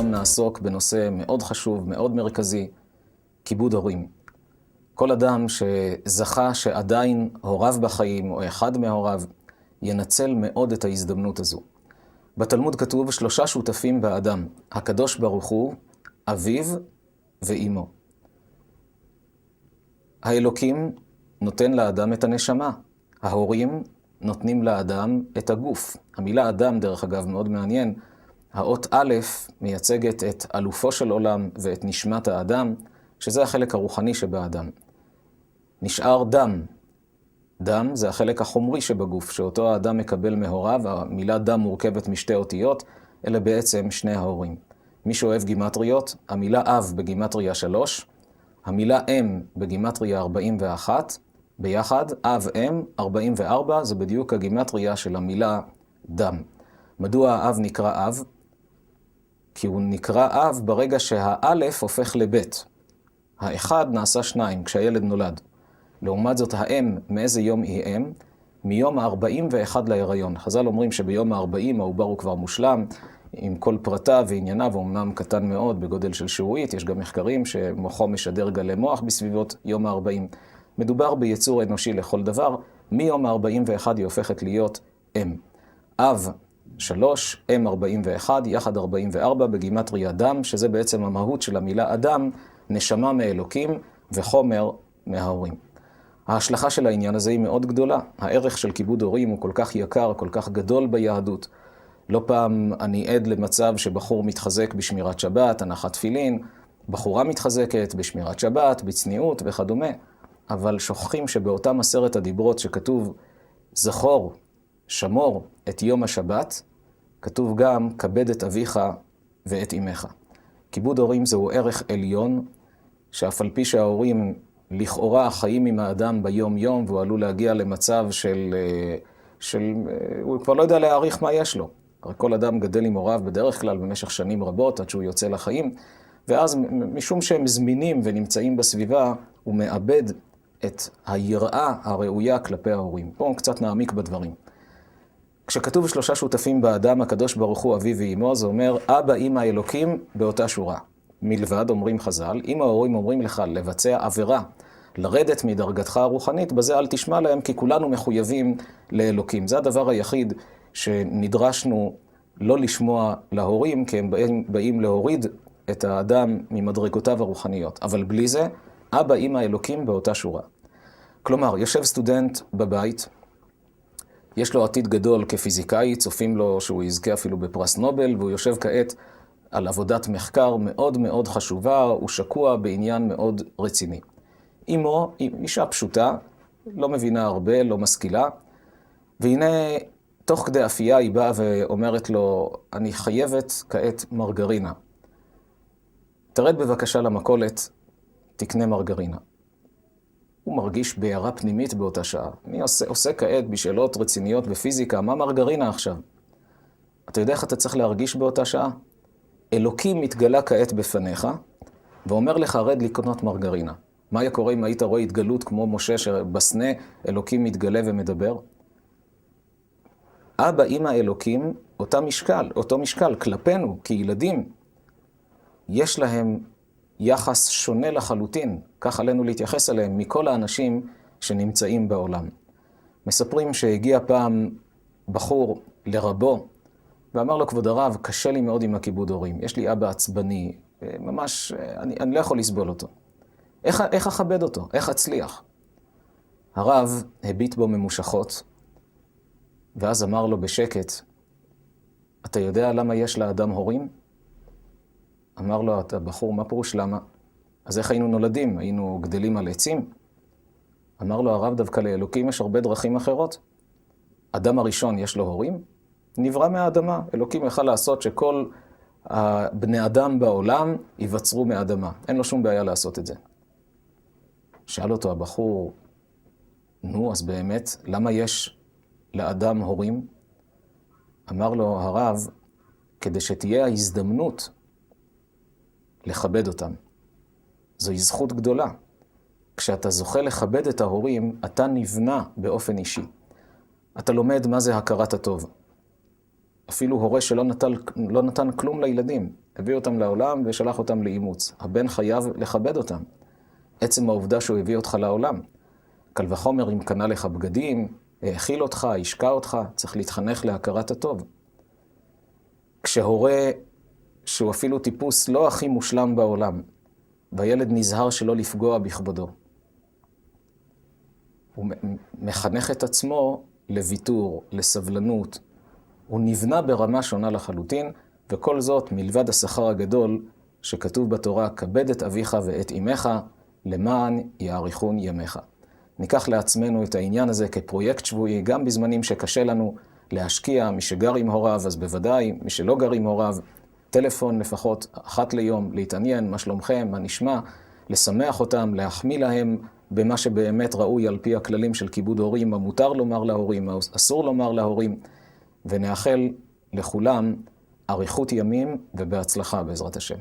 היום נעסוק בנושא מאוד חשוב, מאוד מרכזי, כיבוד הורים. כל אדם שזכה שעדיין הוריו בחיים, או אחד מהוריו, ינצל מאוד את ההזדמנות הזו. בתלמוד כתוב 3 שותפים באדם, הקדוש ברוך הוא, אביו ואימו. האלוקים נותן לאדם את הנשמה, ההורים נותנים לאדם את הגוף. המילה אדם, דרך אגב, מאוד מעניין. האות א' מייצגת את אלופו של עולם ואת נשמת האדם, שזה החלק הרוחני שבאדם. נשאר דם. דם זה החלק החומרי שבגוף, שאותו האדם מקבל מהוריו. המילה דם מורכבת משתי אותיות, אלה בעצם שני ההורים. מי שאוהב גימטריות, המילה אב בגימטריה 3, המילה אם בגימטריה 41, ביחד, אב אם 44, זה בדיוק הגימטריה של המילה דם. מדוע האב נקרא אב? כי הוא נקרא אב ברגע שהאלף הופך לבית. האחד נעשה 2 כשהילד נולד. לעומת זאת, האם, מאיזה יום היא אם? מיום ה-41 להיריון. חז"ל אומרים שביום ה-40 העובר הוא כבר מושלם, עם כל פרטיו וענייניו, אומנם קטן מאוד בגודל של שעועית. יש גם מחקרים שמוחו משדר גלי מוח בסביבות יום ה-40. מדובר ביצור אנושי לכל דבר. מיום ה-41 היא הופכת להיות אם. אב 3, אם 41, יחד 44 בגימטריה דם, שזה בעצם המהות של המילה אדם, נשמה מאלוקים וחומר מההורים. ההשלכה של העניין הזה היא מאוד גדולה. הערך של כיבוד הורים הוא כל כך יקר, כל כך גדול ביהדות. לא פעם אני עד למצב שבחור מתחזק בשמירת שבת, הנחת תפילין, בחורה מתחזקת בשמירת שבת, בצניעות וכדומה, אבל שוכחים שבאותם 10 הדיברות שכתוב זכור, שמור את יום השבת, כתוב גם כבד את אביך ואת אמך. כיבוד הורים זהו ערך עליון, שאף על פי שההורים לכאורה חיים עם האדם ביום יום, והוא עלול להגיע למצב הוא כבר לא יודע להעריך מה יש לו. הרי כל אדם גדל עם הוריו בדרך כלל במשך שנים רבות עד שהוא יוצא לחיים, ואז משום שהם זמינים ונמצאים בסביבה, הוא מאבד את היראה הראויה כלפי ההורים. פה קצת נעמיק בדברים. כשכתוב 3 שותפים באדם, הקדוש ברוך הוא, אביו ואימו, זה אומר אבא, אמא, אלוקים באותה שורה. מלבד, אומרים חז"ל, אם ההורים אומרים לך לבצע עבירה, לרדת מדרגתך הרוחנית, בזה אל תשמע להם, כי כולנו מחויבים לאלוקים. זה הדבר היחיד שנדרשנו לא לשמוע להורים, כי הם באים להוריד את האדם ממדרגותיו הרוחניות. אבל בלי זה, אבא, אמא, אלוקים באותה שורה. כלומר, יושב סטודנט בבית, יש לו עתיד גדול כפיזיקאי, צופים לו שהוא יזכה אפילו בפרס נובל, והוא יושב כעת על עבודת מחקר מאוד מאוד חשובה, הוא שקוע בעניין מאוד רציני. אמו היא אישה פשוטה, לא מבינה הרבה, לא משכילה, והנה תוך כדי אפייה היא באה ואומרת לו, אני חייבת כעת מרגרינה. תרד בבקשה למכולת, תקנה מרגרינה. הוא מרגיש בהערה פנימית באותה שעה. אני עושה כעת בשאלות רציניות בפיזיקה, מה מרגרינה עכשיו? אתה יודע איך אתה צריך להרגיש באותה שעה? אלוקים מתגלה כעת בפניך, ואומר לך, רד לקנות מרגרינה. מה היה קורה אם היית רואה התגלות כמו משה שבסנה אלוקים מתגלה ומדבר? אבא, אמא, אלוקים, אותו משקל כלפינו כילדים, יש להם יחס שונה לחלוטין, כך עלינו להתייחס אליהם מכל האנשים שנמצאים בעולם. מספרים שהגיע פעם בחור לרבו, ואמר לו, כבוד הרב, קשה לי מאוד עם הכיבוד הורים. יש לי אבא עצבני, ממש, אני לא יכול לסבול אותו. איך אכבד אותו? איך אצליח? הרב הביט בו ממושכות, ואז אמר לו בשקט, אתה יודע למה יש לאדם הורים? אמר לו, אתה בחור, מה פירוש למה? אז איך היינו נולדים? היינו גדלים על עצים? אמר לו הרב, דווקא לאלוקים יש הרבה דרכים אחרות. אדם הראשון יש לו הורים? נברא מהאדמה. אלוקים יכל לעשות שכל בני אדם בעולם ייווצרו מהאדמה. אין לו שום בעיה לעשות את זה. שאל אותו הבחור, נו, אז באמת, למה יש לאדם הורים? אמר לו הרב, כדי שתהיה ההזדמנות לכבד אותם. זוהי זכות גדולה. כשאתה זוכה לכבד את ההורים, אתה נבנה באופן אישי. אתה לומד מה זה הכרת הטוב. אפילו הורה שלא נתן כלום לילדים. הביא אותם לעולם ושלח אותם לאימוץ. הבן חייב לכבד אותם. עצם העובדה שהוא הביא אותך לעולם. קל וחומר אם קנה לך בגדים, האכיל אותך, השקע אותך, צריך להתחנך להכרת הטוב. כשהורה שהוא אפילו טיפוס לא הכי מושלם בעולם, והילד נזהר שלא לפגוע בכבודו, הוא מחנך את עצמו לוויתור, לסבלנות. הוא נבנה ברמה שונה לחלוטין, וכל זאת מלבד השכר הגדול שכתוב בתורה, כבד את אביך ואת אמך, למען יאריכון ימיך. ניקח לעצמנו את העניין הזה כפרויקט שבועי, גם בזמנים שקשה לנו להשקיע, מי שגר עם הוריו, אז בוודאי, מי שלא גר עם הוריו, טלפון לפחות אחת ליום, להתעניין, מה שלומכם, מה נשמע, לשמח אותם, להחמיא להם במה שבאמת ראוי על פי הכללים של כיבוד הורים, מה מותר לומר להורים, מה אסור לומר להורים, ונאחל לכולם אריכות ימים ובהצלחה בעזרת השם.